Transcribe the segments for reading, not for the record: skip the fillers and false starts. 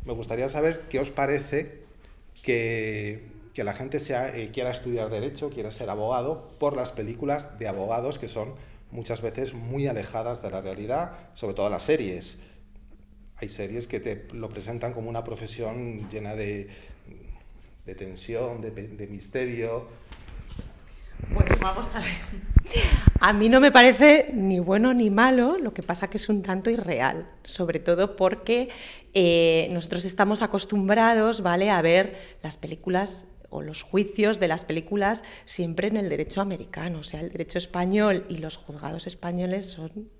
me gustaría saber qué os parece que la gente quiera estudiar Derecho, quiera ser abogado, por las películas de abogados que son muchas veces muy alejadas de la realidad, sobre todo las series. Hay series que te lo presentan como una profesión llena de tensión, de misterio. Bueno, vamos a ver. A mí no me parece ni bueno ni malo, lo que pasa que es un tanto irreal, sobre todo porque nosotros estamos acostumbrados, ¿vale?, a ver las películas o los juicios de las películas siempre en el derecho americano. O sea, el derecho español y los juzgados españoles son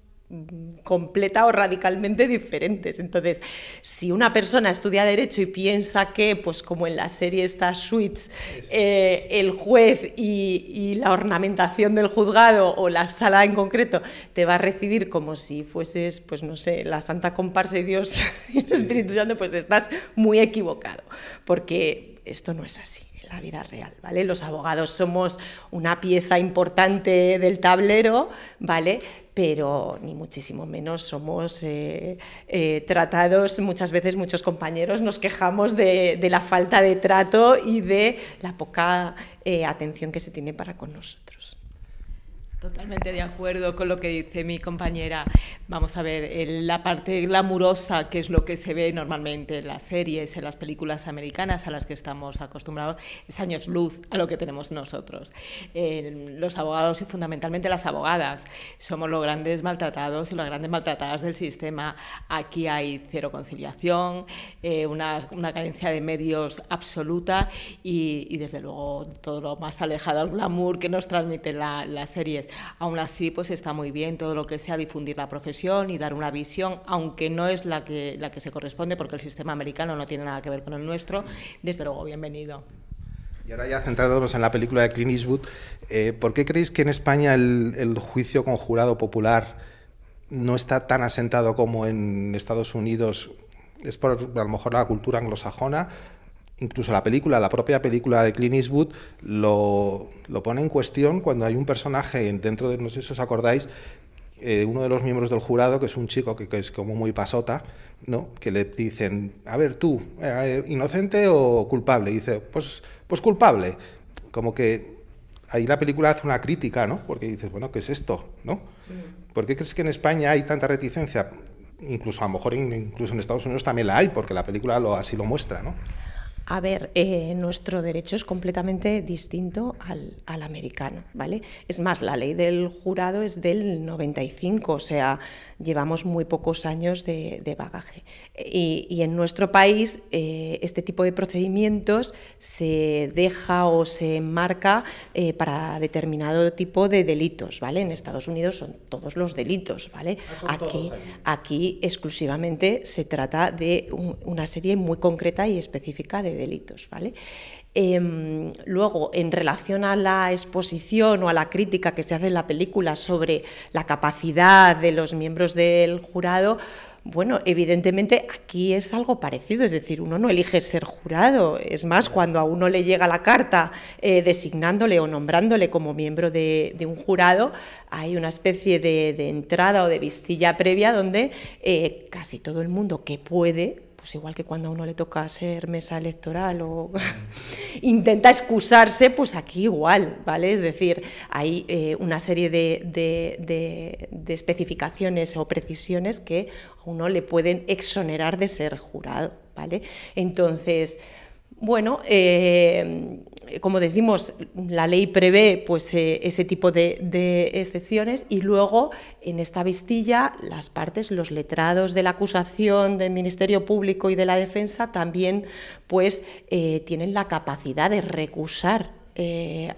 completa o radicalmente diferentes. Entonces, si una persona estudia Derecho y piensa que, pues como en la serie está Suits, el juez y la ornamentación del juzgado o la sala en concreto te va a recibir como si fueses, pues no sé, la Santa Comparsa y Dios y el Espíritu Santo, pues estás muy equivocado, porque esto no es así en la vida real, ¿vale? Los abogados somos una pieza importante del tablero, ¿vale?, pero ni muchísimo menos somos tratados. Muchas veces muchos compañeros nos quejamos de la falta de trato y de la poca atención que se tiene para con nosotros. Totalmente de acuerdo con lo que dice mi compañera. Vamos a ver, la parte glamurosa, que es lo que se ve normalmente en las series, en las películas americanas a las que estamos acostumbrados, es años luz a lo que tenemos nosotros. Los abogados y fundamentalmente las abogadas somos los grandes maltratados y las grandes maltratadas del sistema. Aquí hay cero conciliación, una carencia de medios absoluta y desde luego todo lo más alejado al glamour que nos transmiten las series. Aún así, pues está muy bien todo lo que sea difundir la profesión y dar una visión, aunque no es la que se corresponde, porque el sistema americano no tiene nada que ver con el nuestro. Desde luego, bienvenido. Y ahora ya centrándonos en la película de Clint Eastwood, ¿por qué creéis que en España el juicio con jurado popular no está tan asentado como en Estados Unidos? ¿Es por a lo mejor la cultura anglosajona? Incluso la propia película de Clint Eastwood lo pone en cuestión cuando hay un personaje dentro de, no sé si os acordáis, uno de los miembros del jurado, que es un chico que es como muy pasota, ¿no?, que le dicen, a ver tú, ¿inocente o culpable? Y dice, pues culpable. Como que ahí la película hace una crítica, ¿no?, porque dices, bueno, ¿qué es esto?, ¿no? ¿Por qué crees que en España hay tanta reticencia? Incluso a lo mejor incluso en Estados Unidos también la hay, porque la película así lo muestra, ¿no? A ver, nuestro derecho es completamente distinto al americano, ¿vale? Es más, la ley del jurado es del 95, o sea, llevamos muy pocos años de bagaje. Y en nuestro país este tipo de procedimientos se deja o se enmarca para determinado tipo de delitos, ¿vale? En Estados Unidos son todos los delitos, ¿vale? Aquí exclusivamente se trata de una serie muy concreta y específica de delitos, ¿vale? Luego, en relación a la exposición o a la crítica que se hace en la película sobre la capacidad de los miembros del jurado, bueno, evidentemente aquí es algo parecido, es decir, uno no elige ser jurado, es más, cuando a uno le llega la carta designándole o nombrándole como miembro de un jurado, hay una especie de entrada o de vistilla previa donde casi todo el mundo que puede, pues igual que cuando a uno le toca ser mesa electoral o intenta excusarse, pues aquí igual, ¿vale? Es decir, hay una serie de especificaciones o precisiones que a uno le pueden exonerar de ser jurado, ¿vale? Entonces, bueno, como decimos, la ley prevé pues, ese tipo de excepciones y luego en esta vistilla las partes, los letrados de la acusación, del Ministerio Público y de la Defensa también pues, tienen la capacidad de recusar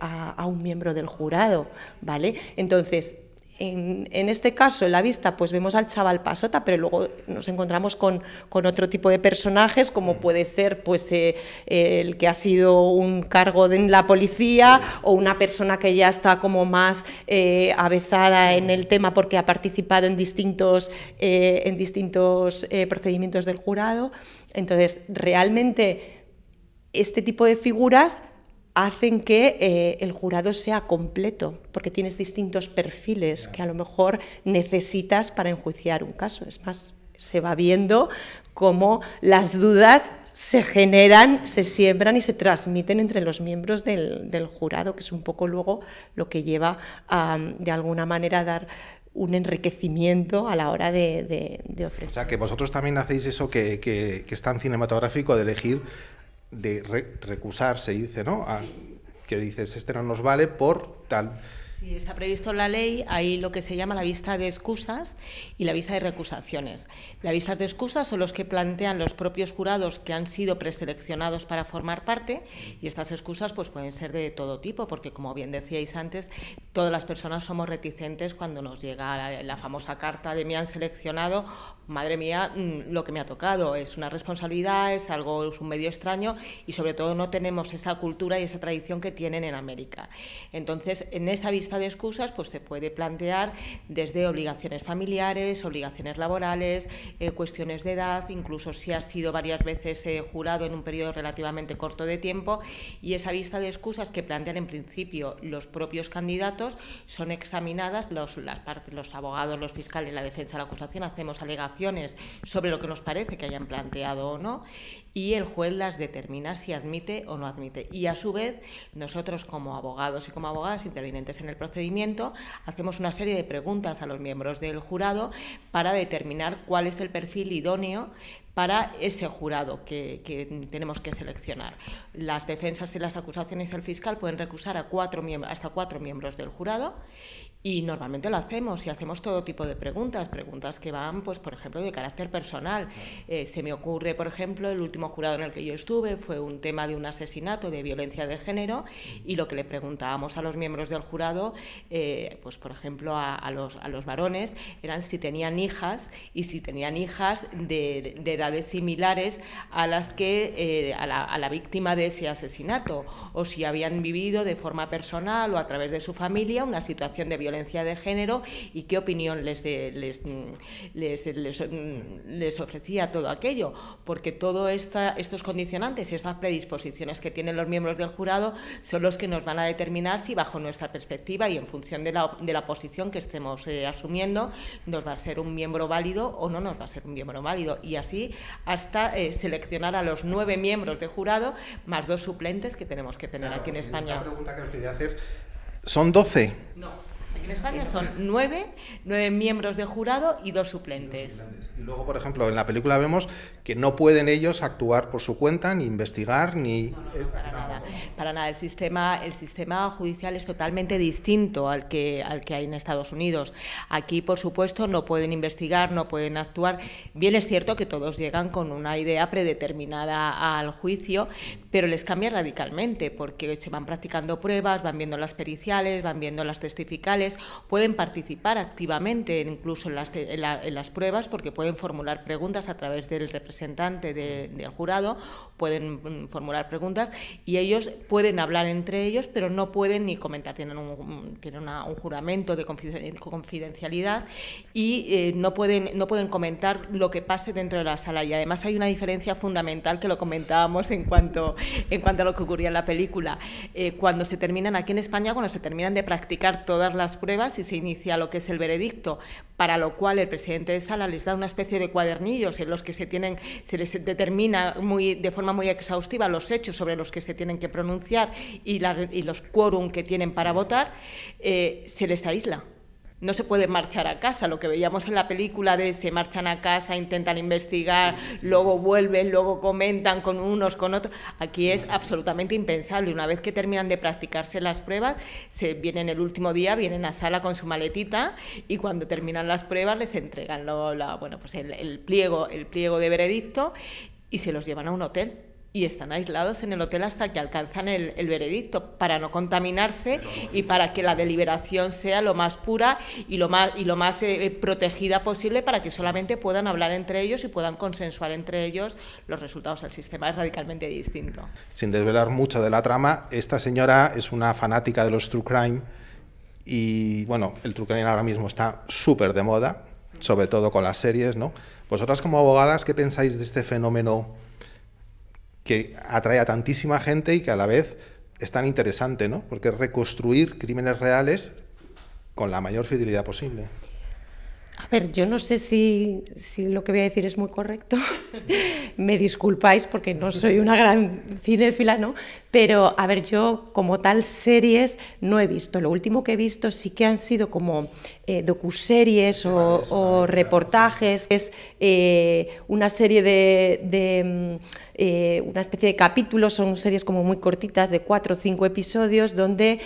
a un miembro del jurado, ¿vale? Entonces, en este caso, en la vista, pues vemos al chaval pasota, pero luego nos encontramos con otro tipo de personajes, como puede ser pues, el que ha sido un cargo en la policía o una persona que ya está como más avezada en el tema porque ha participado en distintos procedimientos del jurado. Entonces, realmente, este tipo de figuras hacen que el jurado sea completo, porque tienes distintos perfiles que a lo mejor necesitas para enjuiciar un caso. Es más, se va viendo cómo las dudas se generan, se siembran y se transmiten entre los miembros del jurado, que es un poco luego lo que lleva a, de alguna manera, a dar un enriquecimiento a la hora de ofrecer. O sea, que vosotros también hacéis eso que es tan cinematográfico, de elegir, de recusarse, dice, ¿no? Que dices, este no nos vale por tal. Sí, está previsto en la ley, hay lo que se llama la vista de excusas y la vista de recusaciones. Las vistas de excusas son los que plantean los propios jurados que han sido preseleccionados para formar parte, y estas excusas pues pueden ser de todo tipo, porque como bien decíais antes, todas las personas somos reticentes cuando nos llega la famosa carta de me han seleccionado. Madre mía, lo que me ha tocado es una responsabilidad, es un medio extraño, y sobre todo no tenemos esa cultura y esa tradición que tienen en América. Entonces, en esa vista de excusas pues se puede plantear desde obligaciones familiares, obligaciones laborales, cuestiones de edad, incluso si has sido varias veces jurado en un periodo relativamente corto de tiempo, y esa vista de excusas que plantean en principio los propios candidatos son examinadas, los abogados, los fiscales, la defensa, la acusación, hacemos alegaciones sobre lo que nos parece que hayan planteado o no, y el juez las determina si admite o no admite. Y a su vez, nosotros como abogados y como abogadas intervinientes en el procedimiento, hacemos una serie de preguntas a los miembros del jurado para determinar cuál es el perfil idóneo para ese jurado que tenemos que seleccionar. Las defensas y las acusaciones del fiscal pueden recusar a hasta cuatro miembros del jurado, y normalmente lo hacemos, y hacemos todo tipo de preguntas que van, pues, por ejemplo, de carácter personal. Se me ocurre, por ejemplo, el último jurado en el que yo estuve fue un tema de un asesinato, de violencia de género, y lo que le preguntábamos a los miembros del jurado, pues, por ejemplo, a los varones, eran si tenían hijas, y si tenían hijas de edades similares a las que a la víctima de ese asesinato, o si habían vivido de forma personal o a través de su familia una situación de violencia de género, y qué opinión les ofrecía todo aquello, porque todos estos condicionantes y estas predisposiciones que tienen los miembros del jurado son los que nos van a determinar si, bajo nuestra perspectiva y en función de la posición que estemos asumiendo, nos va a ser un miembro válido o no nos va a ser un miembro válido, y así hasta seleccionar a los 9 miembros de jurado más 2 suplentes que tenemos que tener aquí en España. Una pregunta que os quería hacer, ¿son 12? No. En España son 9 miembros de jurado y 2 suplentes. Y luego, por ejemplo, en la película vemos que no pueden ellos actuar por su cuenta, ni investigar, ni... No, para nada. El sistema judicial es totalmente distinto al que hay en Estados Unidos. Aquí, por supuesto, no pueden investigar, no pueden actuar. Bien es cierto que todos llegan con una idea predeterminada al juicio, pero les cambia radicalmente, porque se van practicando pruebas, van viendo las periciales, van viendo las testificales, pueden participar activamente incluso en las pruebas, porque pueden formular preguntas a través del representante del jurado, pueden formular preguntas, y ellos pueden hablar entre ellos, pero no pueden ni comentar, tienen un juramento de confidencialidad, y no pueden comentar lo que pase dentro de la sala. Y además hay una diferencia fundamental que lo comentábamos en cuanto a lo que ocurría en la película. Cuando se terminan aquí en España, cuando se terminan de practicar todas las pruebas y se inicia lo que es el veredicto, para lo cual el presidente de sala les da una especie de cuadernillos en los que se les determina de forma muy exhaustiva los hechos sobre los que se tienen que pronunciar y los quórum que tienen para votar, se les aísla. No se pueden marchar a casa, lo que veíamos en la película de se marchan a casa, intentan investigar, luego vuelven, luego comentan con unos, con otros. Aquí es absolutamente impensable. Una vez que terminan de practicarse las pruebas, vienen el último día, vienen a sala con su maletita, y cuando terminan las pruebas les entregan el pliego de veredicto, y se los llevan a un hotel. Y están aislados en el hotel hasta que alcanzan el veredicto, para no contaminarse y para que la deliberación sea lo más pura y lo más protegida posible, para que solamente puedan hablar entre ellos y puedan consensuar entre ellos los resultados. El sistema es radicalmente distinto. Sin desvelar mucho de la trama, esta señora es una fanática de los true crime, y bueno, el true crime ahora mismo está súper de moda, sobre todo con las series, ¿no? Vosotras, como abogadas, ¿qué pensáis de este fenómeno que atrae a tantísima gente y que a la vez es tan interesante, ¿no? Porque es reconstruir crímenes reales con la mayor fidelidad posible? A ver, yo no sé si lo que voy a decir es muy correcto. Me disculpáis porque no soy una gran cinéfila, ¿no? Pero, a ver, yo como tal series no he visto. Lo último que he visto sí que han sido como docuseries o reportajes. Es una serie una especie de capítulos, son series como muy cortitas de 4 o 5 episodios donde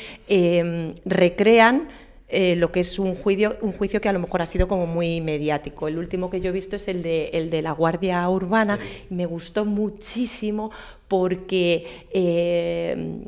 recrean lo que es un juicio que a lo mejor ha sido como muy mediático. El último que yo he visto es el de la Guardia Urbana. Sí. Me gustó muchísimo porque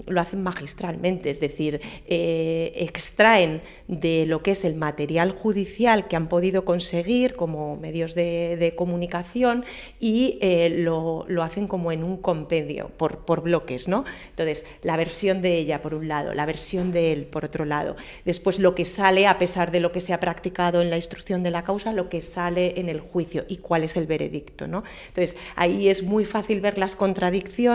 lo hacen magistralmente, es decir, extraen de lo que es el material judicial que han podido conseguir como medios de comunicación y lo hacen como en un compendio, por bloques, ¿no? Entonces, la versión de ella por un lado, la versión de él por otro lado, después lo que sale a pesar de lo que se ha practicado en la instrucción de la causa, lo que sale en el juicio y cuál es el veredicto, ¿no? Entonces, ahí es muy fácil ver las contradicciones,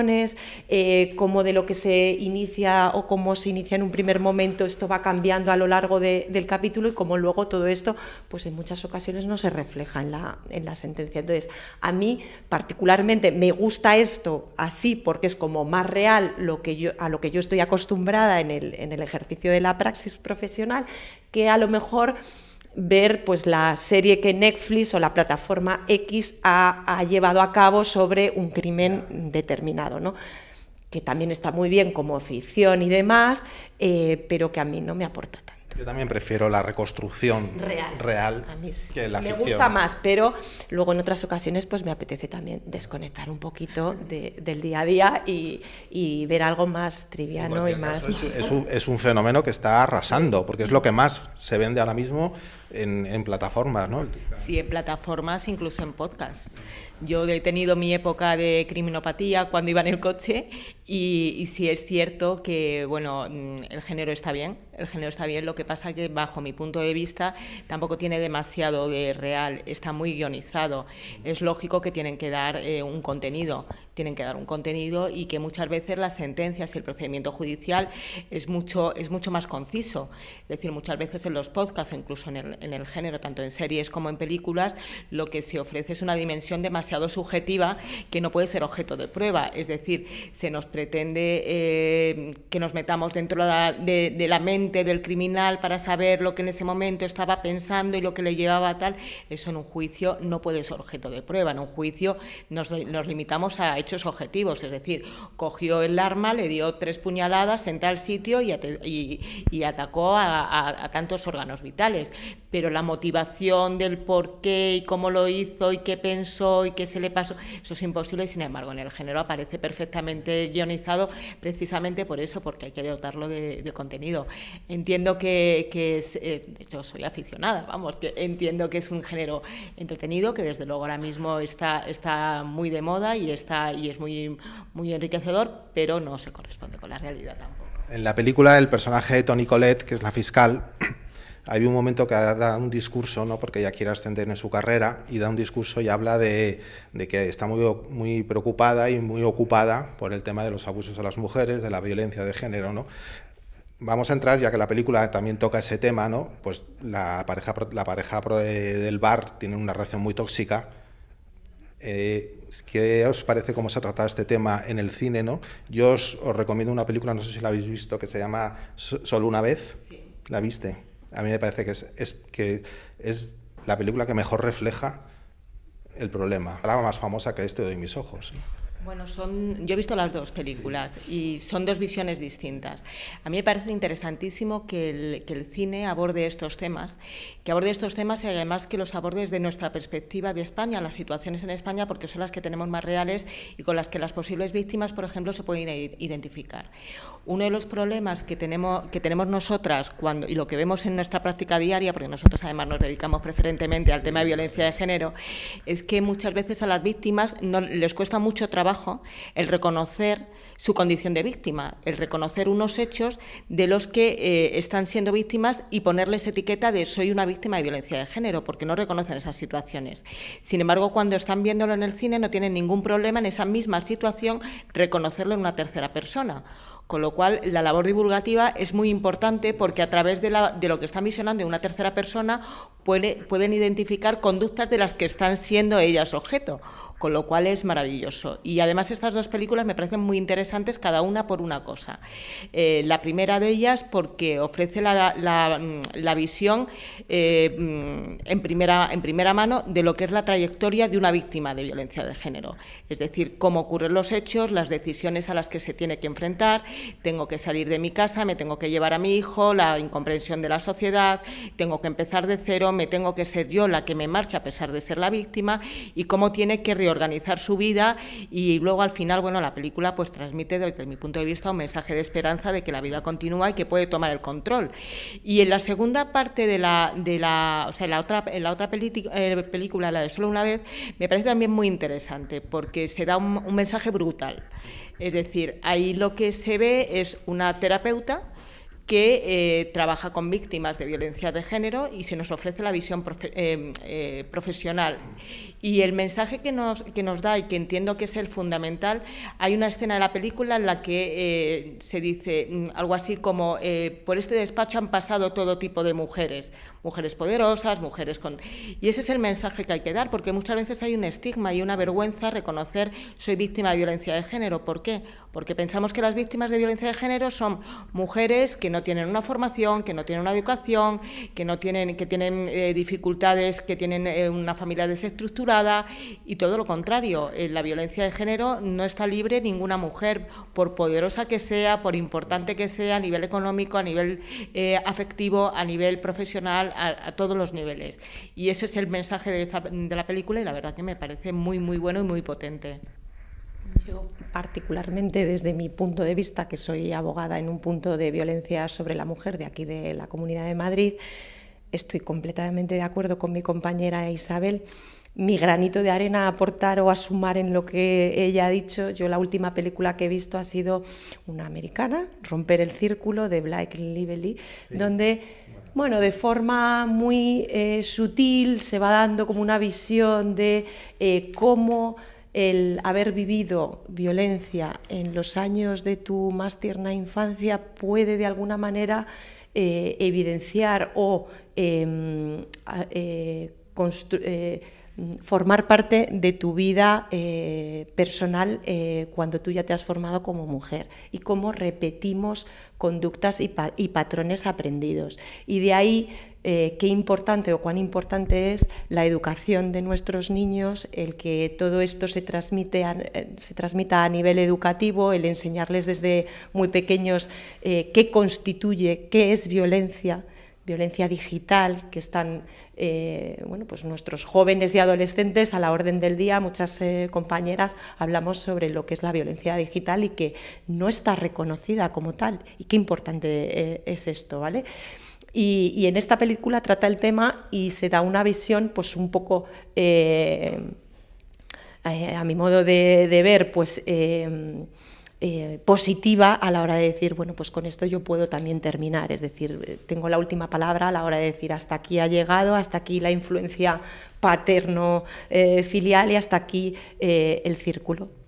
cómo de lo que se inicia o cómo se inicia en un primer momento esto va cambiando a lo largo del capítulo y cómo luego todo esto pues en muchas ocasiones no se refleja en la sentencia. Entonces, a mí particularmente me gusta esto así porque es como más real a lo que yo estoy acostumbrada en el ejercicio de la praxis profesional, que a lo mejor ver pues la serie que Netflix o la plataforma X ha llevado a cabo sobre un crimen determinado, ¿no? Que también está muy bien como ficción y demás, pero que a mí no me aporta tanto. Yo también prefiero la reconstrucción real a mí que la ficción. Me gusta más, pero luego en otras ocasiones pues me apetece también desconectar un poquito del día a día y ver algo más triviano y más... Es un fenómeno que está arrasando, porque es lo que más se vende ahora mismo en plataformas, ¿no? Sí, en plataformas, incluso en podcast. Yo he tenido mi época de criminopatía cuando iba en el coche y sí es cierto que, bueno, el género está bien, lo que pasa que bajo mi punto de vista tampoco tiene demasiado de real, está muy guionizado. Es lógico que tienen que dar un contenido y que muchas veces las sentencias y el procedimiento judicial es mucho más conciso. Es decir, muchas veces en los podcasts, incluso en el género, tanto en series como en películas, lo que se ofrece es una dimensión demasiado subjetiva que no puede ser objeto de prueba. Es decir, se nos pretende que nos metamos dentro de la mente del criminal para saber lo que en ese momento estaba pensando y lo que le llevaba a tal. Eso en un juicio no puede ser objeto de prueba. En un juicio nos limitamos a hechos objetivos, es decir, cogió el arma, le dio 3 puñaladas en tal sitio y atacó a tantos órganos vitales. Pero la motivación del por qué y cómo lo hizo y qué pensó y qué se le pasó, eso es imposible y sin embargo en el género aparece perfectamente guionizado precisamente por eso, porque hay que dotarlo de contenido. Entiendo que es, yo soy aficionada, vamos, que entiendo que es un género entretenido, que desde luego ahora mismo está muy de moda y es muy, muy enriquecedor, pero no se corresponde con la realidad tampoco. En la película el personaje de Toni Collette, que es la fiscal, hay un momento que da un discurso, ¿no? Porque ella quiere ascender en su carrera y da un discurso y habla de que está muy preocupada y muy ocupada por el tema de los abusos a las mujeres, de la violencia de género, ¿no? Vamos a entrar, ya que la película también toca ese tema, ¿no? Pues la pareja del bar tiene una relación muy tóxica. ¿Qué os parece cómo se ha tratado este tema en el cine, ¿no? Yo os recomiendo una película, no sé si la habéis visto, que se llama Solo una vez. Sí. ¿La viste? A mí me parece que es la película que mejor refleja el problema. La más famosa que Te doy mis ojos, ¿no? Bueno, yo he visto las dos películas y son dos visiones distintas. A mí me parece interesantísimo que el cine aborde estos temas, y además que los aborde desde nuestra perspectiva de España, las situaciones en España, porque son las que tenemos más reales y con las que las posibles víctimas, por ejemplo, se pueden identificar. Uno de los problemas que tenemos nosotras y lo que vemos en nuestra práctica diaria, porque nosotros además nos dedicamos preferentemente al tema de violencia de género, es que muchas veces a las víctimas les cuesta mucho trabajo el reconocer su condición de víctima, el reconocer unos hechos de los que están siendo víctimas y ponerles etiqueta de soy una víctima de violencia de género, porque no reconocen esas situaciones. Sin embargo, cuando están viéndolo en el cine no tienen ningún problema en esa misma situación reconocerlo en una tercera persona. Con lo cual, la labor divulgativa es muy importante porque a través de lo que están visionando en una tercera persona pueden identificar conductas de las que están siendo ellas objeto, con lo cual es maravilloso. Y además estas dos películas me parecen muy interesantes, cada una por una cosa. La primera de ellas porque ofrece la visión en primera mano de lo que es la trayectoria de una víctima de violencia de género. Es decir, cómo ocurren los hechos, las decisiones a las que se tiene que enfrentar, tengo que salir de mi casa, me tengo que llevar a mi hijo, la incomprensión de la sociedad, tengo que empezar de cero, me tengo que ser yo la que me marcha a pesar de ser la víctima, y cómo tiene que reorganizar su vida. Y luego al final, bueno, la película pues transmite desde mi punto de vista un mensaje de esperanza de que la vida continúa y que puede tomar el control. Y en la segunda parte en la otra película, la de Solo una vez, me parece también muy interesante porque se da un mensaje brutal. Es decir, ahí lo que se ve es una terapeuta que trabaja con víctimas de violencia de género y se nos ofrece la visión profesional. Y el mensaje que nos da, y que entiendo que es el fundamental, hay una escena de la película en la que se dice algo así como por este despacho han pasado todo tipo de mujeres poderosas, mujeres con... Y ese es el mensaje que hay que dar, porque muchas veces hay un estigma y una vergüenza reconocer soy víctima de violencia de género. ¿Por qué? Porque pensamos que las víctimas de violencia de género son mujeres que no tienen una formación, que no tienen una educación, que tienen dificultades, que tienen una familia desestructurada, y todo lo contrario. La violencia de género no está libre ninguna mujer, por poderosa que sea, por importante que sea, a nivel económico, a nivel afectivo, a nivel profesional, a todos los niveles. Y ese es el mensaje de la película, y la verdad que me parece muy, muy bueno y muy potente. Yo, particularmente desde mi punto de vista, que soy abogada en un punto de violencia sobre la mujer de aquí de la Comunidad de Madrid, estoy completamente de acuerdo con mi compañera Isabel. Mi granito de arena a aportar o a sumar en lo que ella ha dicho, yo la última película que he visto ha sido una americana, Romper el Círculo, de Blake Lively, sí, donde, bueno, de forma muy sutil se va dando como una visión de cómo el haber vivido violencia en los años de tu más tierna infancia puede de alguna manera evidenciar o formar parte de tu vida personal cuando tú ya te has formado como mujer, y cómo repetimos conductas y patrones aprendidos. Y de ahí qué importante o cuán importante es la educación de nuestros niños, el que todo esto se transmita a nivel educativo, el enseñarles desde muy pequeños qué constituye, qué es violencia digital, que están bueno, pues nuestros jóvenes y adolescentes a la orden del día. Muchas compañeras hablamos sobre lo que es la violencia digital y que no está reconocida como tal, y qué importante es esto, ¿vale? Y en esta película trata el tema y se da una visión pues un poco, a mi modo de ver, pues positiva a la hora de decir, bueno, pues con esto yo puedo también terminar, es decir, tengo la última palabra a la hora de decir hasta aquí ha llegado, hasta aquí la influencia paterno-filial y hasta aquí el círculo.